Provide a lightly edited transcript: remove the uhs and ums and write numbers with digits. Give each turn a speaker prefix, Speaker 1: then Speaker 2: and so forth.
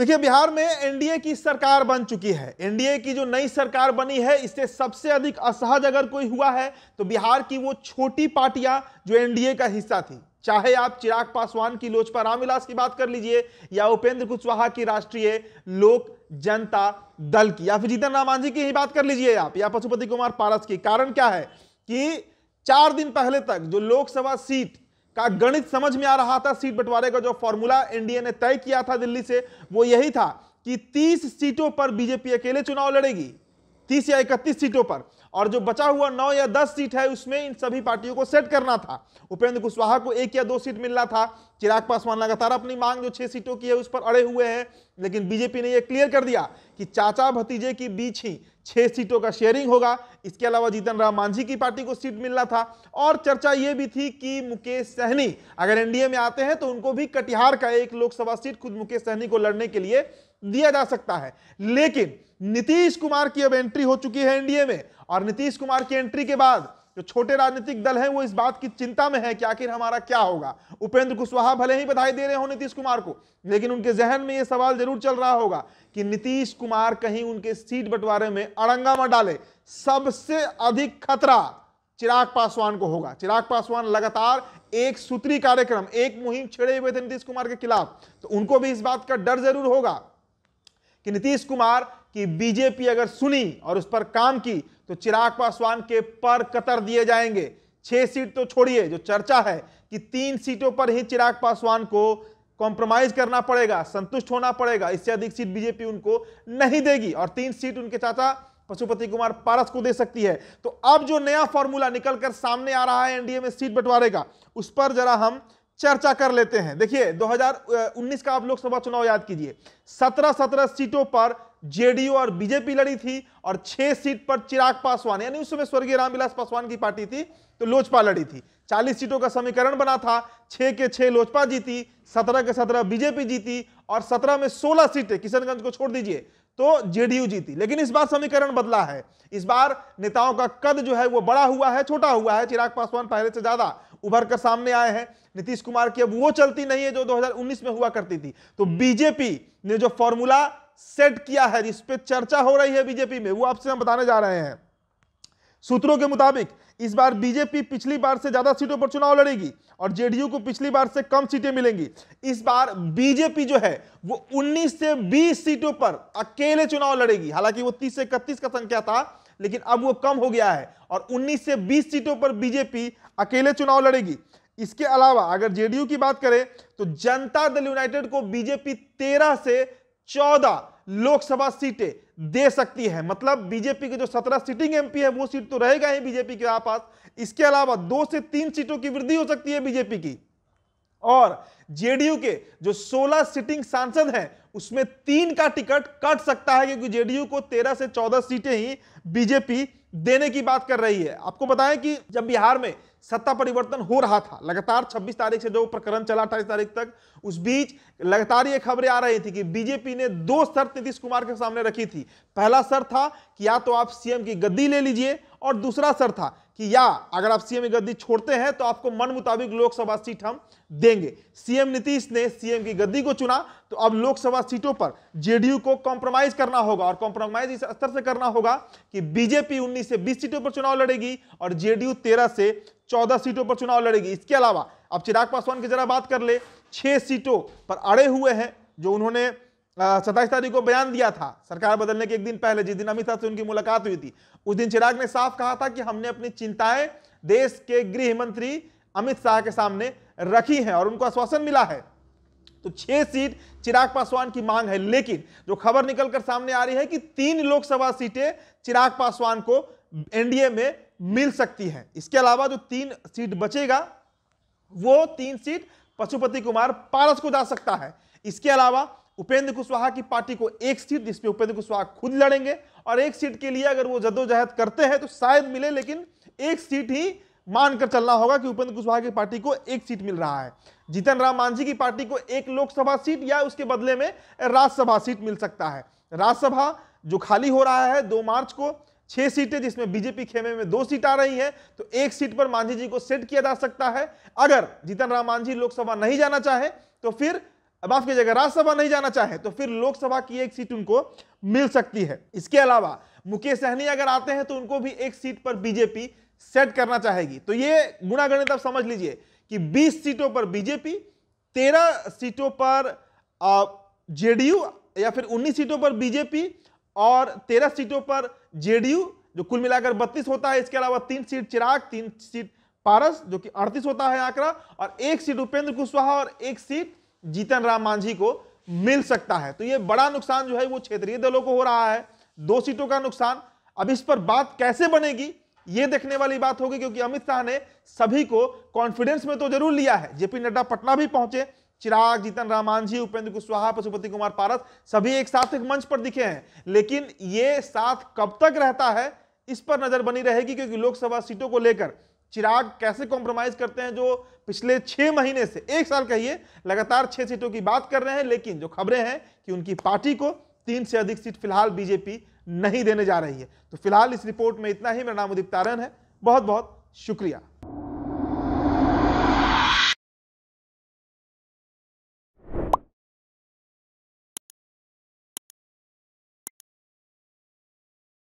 Speaker 1: देखिए, बिहार में एनडीए की सरकार बन चुकी है। एनडीए की जो नई सरकार बनी है, इससे सबसे अधिक असहज अगर कोई हुआ है तो बिहार की वो छोटी पार्टियां जो एनडीए का हिस्सा थी। चाहे आप चिराग पासवान की लोजपा रामविलास की बात कर लीजिए, या उपेंद्र कुशवाहा की राष्ट्रीय लोक जनता दल की, या फिर जीतन राम मांझी की ही बात कर लीजिए आप, या पशुपति कुमार पारस की। कारण क्या है कि 4 दिन पहले तक जो लोकसभा सीट का गणित समझ में आ रहा था, सीट बंटवारे का जो फॉर्मूला एनडीए ने तय किया था दिल्ली से, वो यही था कि 30 सीटों पर बीजेपी अकेले चुनाव लड़ेगी, 30 या 31 सीटों पर, और जो बचा हुआ 9 या 10 सीट है उसमें इन सभी पार्टियों को सेट करना था। उपेंद्र कुशवाहा को 1 या 2 सीट मिलना था। चिराग पासवान लगातार अपनी मांग जो 6 सीटों की है उस पर अड़े हुए हैं, लेकिन बीजेपी ने यह क्लियर कर दिया कि चाचा भतीजे के बीच ही 6 सीटों का शेयरिंग होगा। इसके अलावा जीतन राम मांझी की पार्टी को सीट मिलना था, और चर्चा यह भी थी कि मुकेश सहनी अगर एनडीए में आते हैं तो उनको भी कटिहार का एक लोकसभा सीट खुद मुकेश सहनी को लड़ने के लिए दिया जा सकता है। लेकिन नीतीश कुमार की अब एंट्री हो चुकी है एनडीए में, और नीतीश कुमार की एंट्री के बाद जो छोटे राजनीतिक दल हैं वो इस बात की चिंता में है कि आखिर हमारा क्या होगा। उपेंद्र कुशवाहा भले ही बधाई दे रहे हो नीतीश कुमार को, लेकिन उनके जहन में यह सवाल जरूर चल रहा होगा कि नीतीश कुमार कहीं उनके सीट बंटवारे में अड़ंगा मत डाले। सबसे अधिक खतरा चिराग पासवान को होगा। चिराग पासवान लगातार एक सूत्री कार्यक्रम, एक मुहिम छेड़े हुए थे नीतीश कुमार के खिलाफ, तो उनको भी इस बात का डर जरूर होगा कि नीतीश कुमार की बीजेपी अगर सुनी और उस पर काम की तो चिराग पासवान के पर कतर दिए जाएंगे। 6 सीट तो छोड़िए, जो चर्चा है कि 3 सीटों पर ही चिराग पासवान को कॉम्प्रोमाइज करना पड़ेगा, संतुष्ट होना पड़ेगा, इससे अधिक सीट बीजेपी उनको नहीं देगी, और 3 सीट उनके चाचा पशुपति कुमार पारस को दे सकती है। तो अब जो नया फॉर्मूला निकलकर सामने आ रहा है एनडीए में सीट बंटवारे का, उस पर जरा हम चर्चा कर लेते हैं। देखिए, 2019 का आप लोकसभा चुनाव याद कीजिए, 17 सीटों पर जेडीयू और बीजेपी लड़ी थी, और 6 सीट पर चिराग पासवान, यानी उस समय स्वर्गीय रामविलास पासवान की पार्टी थी, तो लोजपा लड़ी थी। 40 सीटों का समीकरण बना था, 6 के 6 लोजपा जीती, 17 के 17 बीजेपी जीती, और 17 में 16 सीटें, किशनगंज को छोड़ दीजिए, तो जेडीयू जीती। लेकिन इस बार समीकरण बदला है। इस बार नेताओं का कद जो है वो बड़ा हुआ है, छोटा हुआ है। चिराग पासवान पहले से ज्यादा उभर कर सामने आए हैं। नीतीश कुमार की अब वो चलती नहीं है जो 2019 में हुआ करती थी। तो बीजेपी ने जो फॉर्मूला सेट किया है, जिस पे चर्चा हो रही है बीजेपी में, वो आपसे हम बताने जा रहे हैं। सूत्रों के मुताबिक इस बार बीजेपी पिछली बार से ज्यादा सीटों पर चुनाव लड़ेगी, और जेडीयू को पिछली बार से कम सीटें मिलेंगी। इस बार बीजेपी जो है वो 19 से 20 सीटों पर अकेले चुनाव लड़ेगी। हालांकि वो 30 से 31 का संख्या था, लेकिन अब वो कम हो गया है, और 19 से 20 सीटों पर बीजेपी अकेले चुनाव लड़ेगी। इसके अलावा अगर जेडीयू की बात करें तो जनता दल यूनाइटेड को बीजेपी 13 से 14 लोकसभा सीटें दे सकती है। मतलब बीजेपी के जो 17 सीटिंग एमपी है वो सीट तो रहेगा ही बीजेपी के पास। इसके अलावा 2 से 3 सीटों की वृद्धि हो सकती है बीजेपी की, और जेडीयू के जो 16 सिटिंग सांसद हैं उसमें 3 का टिकट कट सकता है, क्योंकि जेडीयू को 13 से 14 सीटें ही बीजेपी देने की बात कर रही है। आपको बताएं कि जब बिहार में सत्ता परिवर्तन हो रहा था, लगातार 26 तारीख से जो प्रकरण चला 28 तारीख तक, उस बीच लगातार ये खबरें आ रही थी कि बीजेपी ने 2 शर्त नीतीश कुमार के सामने रखी थी। पहला शर्त था कि या तो आप सीएम की गद्दी ले लीजिए, और दूसरा शर्त था कि या अगर आप सीएम की गद्दी छोड़ते हैं तो आपको मन मुताबिक लोकसभा सीट हम देंगे। सीएम नीतीश ने सीएम की गद्दी को चुना, तो अब लोकसभा सीटों पर जेडीयू को कॉम्प्रोमाइज करना होगा, और कॉम्प्रोमाइज इस स्तर से करना होगा कि बीजेपी 19 से 20 सीटों पर चुनाव लड़ेगी, और जेडीयू 13 से 14 सीटों पर चुनाव लड़ेगी। इसके अलावा अब चिराग पासवान की जरा बात कर ले, 6 सीटों पर अड़े हुए हैं, जो उन्होंने 27 तारीख को बयान दिया था सरकार बदलने के एक दिन पहले, जिस दिन अमित शाह से उनकी मुलाकात हुई थी। उस दिन चिराग ने साफ कहा था कि हमने अपनी चिंताएं देश के गृह मंत्री अमित शाह के सामने रखी हैं, और उनको आश्वासन मिला है। तो 6 सीट चिराग पासवान की मांग है, लेकिन जो खबर निकलकर सामने आ रही है कि 3 लोकसभा सीटें चिराग पासवान को एनडीए में मिल सकती है। इसके अलावा जो 3 सीट बचेगा वो 3 सीट पशुपति कुमार पारस को जा सकता है। इसके अलावा उपेंद्र कुशवाहा की पार्टी को 1 सीट, जिसपे उपेंद्र कुशवाहा खुद लड़ेंगे, और 1 सीट के लिए अगर वो जद्दोजहद करते हैं तो शायद मिले, लेकिन 1 सीट ही मानकर चलना होगा कि उपेंद्र कुशवाहा की पार्टी को 1 सीट मिल रहा है। जीतन राम मांझी की पार्टी को 1 लोकसभा सीट या उसके बदले में राज्यसभा सीट मिल सकता है। राज्यसभा जो खाली हो रहा है 2 मार्च को, 6 सीटें, जिसमें बीजेपी खेमे में 2 सीट आ रही है, तो 1 सीट पर मांझी जी को सेट किया जा सकता है। अगर जीतन राम मांझी लोकसभा नहीं जाना चाहे तो फिर माफ कीजिएगा, राज्यसभा नहीं जाना चाहे तो फिर लोकसभा की एक सीट उनको मिल सकती है। इसके अलावा मुकेश सहनी अगर आते हैं तो उनको भी एक सीट पर बीजेपी सेट करना चाहेगी। तो ये गुणागणित आप समझ लीजिए कि 20 सीटों पर बीजेपी, 13 सीटों पर जेडीयू, या फिर 19 सीटों पर बीजेपी और 13 सीटों पर जेडीयू, जो कुल मिलाकर 32 होता है। इसके अलावा 3 सीट चिराग, 3 सीट पारस, जो कि 38 होता है आंकड़ा, और 1 सीट उपेंद्र कुशवाहा और 1 सीट जीतन राम मांझी को मिल सकता है। तो ये बड़ा नुकसान जो है वो क्षेत्रीय दलों को हो रहा है, 2 सीटों का नुकसान। अब इस पर बात कैसे बनेगी ये देखने वाली बात होगी, क्योंकि अमित शाह ने सभी को कॉन्फिडेंस में तो जरूर लिया है। जेपी नड्डा पटना भी पहुंचे, चिराग, जीतन राम मांझी, उपेंद्र कुशवाहा, पशुपति कुमार पारस सभी एक साथ एक मंच पर दिखे हैं। लेकिन ये साथ कब तक रहता है इस पर नजर बनी रहेगी, क्योंकि लोकसभा सीटों को लेकर चिराग कैसे कॉम्प्रोमाइज करते हैं, जो पिछले 6 महीने से, 1 साल कहिए, लगातार 6 सीटों की बात कर रहे हैं। लेकिन जो खबरें हैं कि उनकी पार्टी को 3 से अधिक सीट फिलहाल बीजेपी नहीं देने जा रही है। तो फिलहाल इस रिपोर्ट में इतना ही। मेरा नाम उदित तारण है, बहुत बहुत शुक्रिया।